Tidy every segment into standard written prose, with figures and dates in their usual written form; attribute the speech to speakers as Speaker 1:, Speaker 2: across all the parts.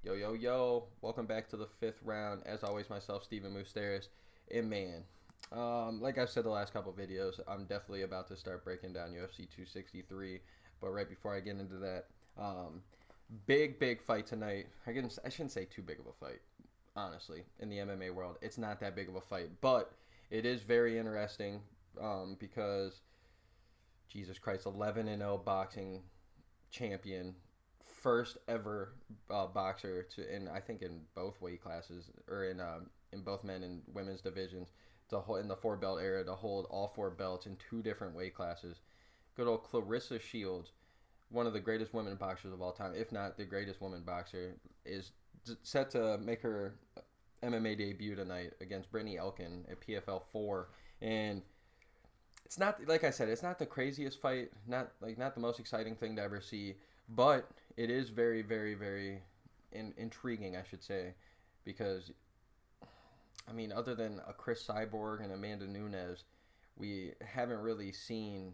Speaker 1: Yo, yo, yo. Welcome back to the fifth round. As always, myself, Steven Moustaris. And man, like I've said the last couple videos, I'm definitely about to start breaking down UFC 263. But right before I get into that, big fight tonight. I shouldn't say too big of a fight, honestly, in the MMA world. It's not that big of a fight, but it is very interesting because, Jesus Christ, 11-0 boxing champion, first ever boxer to, and I think in both weight classes or in both men and women's divisions, to hold in the four belt era to hold all four belts in two different weight classes. Good old Claressa Shields, one of the greatest women boxers of all time, if not the greatest woman boxer, is set to make her MMA debut tonight against Brittany Elkin at PFL 4. And it's not, like I said, it's not the craziest fight, not the most exciting thing to ever see, but it is very intriguing, I should say, because I mean, other than a Chris Cyborg and Amanda Nunes, we haven't really seen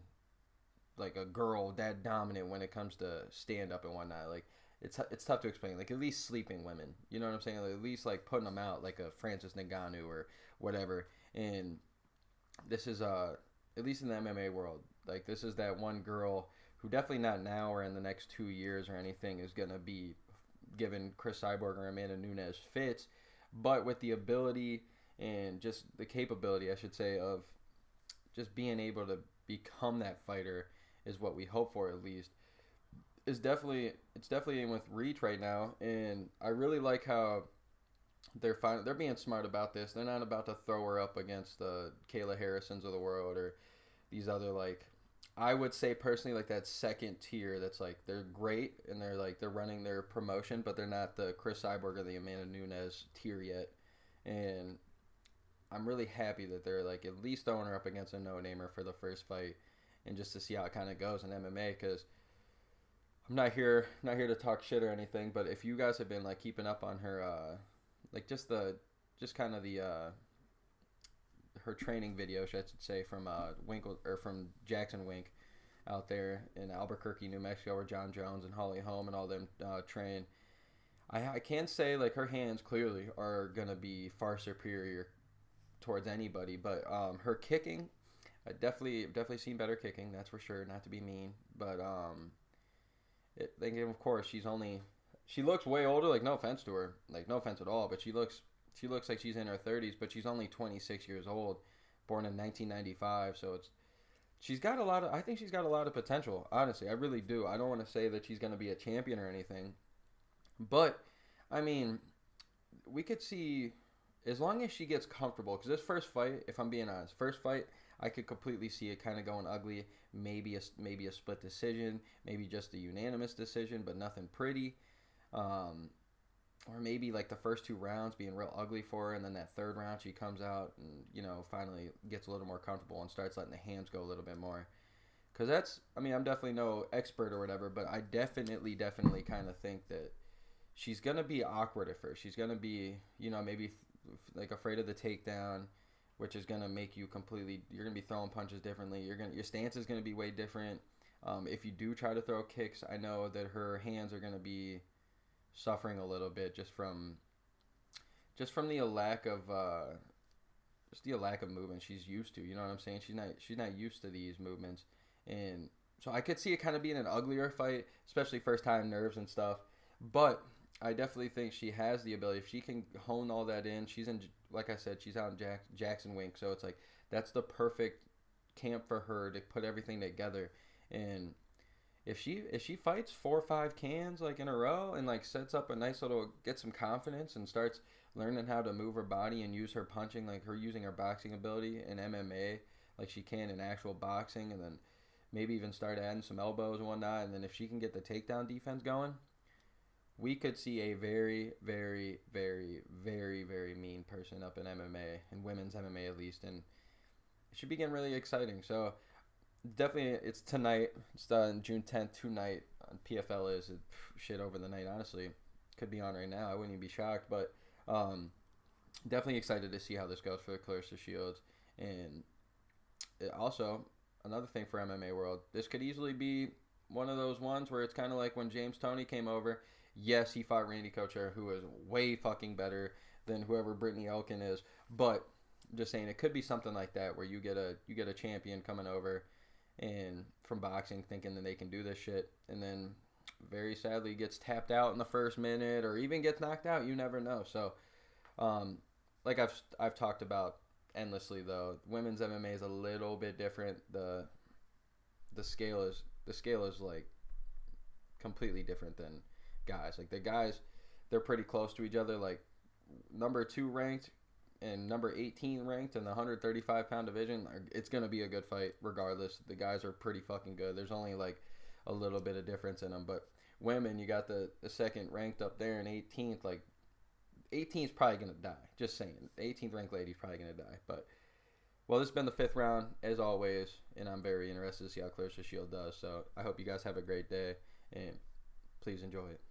Speaker 1: like a girl that dominant when it comes to stand up and whatnot. Like it's tough to explain. Like at least sleeping women, you know what I'm saying? Like, at least like putting them out, like a Francis Ngannou or whatever. And this is at least in the MMA world, like this is that one girl who definitely not now or in the next 2 years or anything is gonna be given Chris Cyborg or Amanda Nunes fits, but with the ability and just the capability, I should say, of just being able to become that fighter is what we hope for at least. It's definitely in with reach right now, and I really like how they're being smart about this. They're not about to throw her up against the Kayla Harrisons of the world or these other, like, I would say personally, like that second tier that's like they're great and they're running their promotion, but they're not the Chris Cyborg or the Amanda Nunes tier yet. And I'm really happy that they're like at least throwing her up against a no-namer for the first fight, and just to see how it kind of goes in MMA. Because I'm not here to talk shit or anything, but if you guys have been like keeping up on her, like just kind of the her training videos, I should say, from Winkle or from Jackson Wink out there in Albuquerque, New Mexico, where John Jones and Holly Holm and all them train. I can say like her hands clearly are gonna be far superior towards anybody, but her kicking, I definitely seen better kicking. That's for sure. Not to be mean, but of course she looks way older. Like no offense to her, like no offense at all, but she looks like she's in her 30s, but she's only 26 years old, born in 1995. So she's got a lot of I think she's got a lot of potential. Honestly, I really do. I don't want to say that she's gonna be a champion or anything, but I mean, we could see as long as she gets comfortable. Because this first fight, if I'm being honest, first fight, I could completely see it kind of going ugly. Maybe a split decision, maybe just a unanimous decision, but nothing pretty. Um, or maybe like the first two rounds being real ugly for her, and then that third round she comes out and finally gets a little more comfortable and starts letting the hands go a little bit more. Because I mean, I'm definitely no expert or whatever, but I definitely kind of think that she's gonna be awkward at first. She's gonna be, maybe like afraid of the takedown, which is gonna make you completely. You're gonna be throwing punches differently. Your stance is gonna be way different. If you do try to throw kicks, I know that her hands are gonna be suffering a little bit just from the lack of movement she's used to. You know what I'm saying? She's not used to these movements, and so I could see it kind of being an uglier fight, especially first time nerves and stuff. But I definitely think she has the ability. If she can hone all that in, she's in, like I said, she's out in Jackson Wink, so it's like that's the perfect camp for her to put everything together. And if she fights 4 or 5 cans like in a row and like sets up a nice little get some confidence and starts learning how to move her body and use her punching, like her using her boxing ability in MMA like she can in actual boxing, and then maybe even start adding some elbows and whatnot, and then if she can get the takedown defense going, we could see a very mean person up in MMA, in women's MMA at least, and it should be getting really exciting. So definitely, it's tonight. It's June 10th tonight on PFL. Is shit over the night? Honestly, could be on right now. I wouldn't even be shocked. But definitely excited to see how this goes for Claressa Shields. And also another thing for MMA world, this could easily be one of those ones where it's kind of like when James Toney came over. Yes, he fought Randy Couture, who is way fucking better than whoever Brittany Elkin is. But just saying, it could be something like that where you get a champion coming over and from boxing thinking that they can do this shit, and then very sadly gets tapped out in the first minute or even gets knocked out. You never know. So, like I've talked about endlessly, though, women's MMA is a little bit different. The scale is like completely different than guys. Like the guys, they're pretty close to each other. Like number 2 ranked and number 18 ranked in the 135-pound division, it's gonna be a good fight regardless. The guys are pretty fucking good. There's only like a little bit of difference in them. But women, you got the second ranked up there and 18th. Like 18th is probably gonna die. Just saying, the 18th ranked lady's probably gonna die. But well, this has been the 5th round as always, and I'm very interested to see how Claressa Shields does. So I hope you guys have a great day and please enjoy it.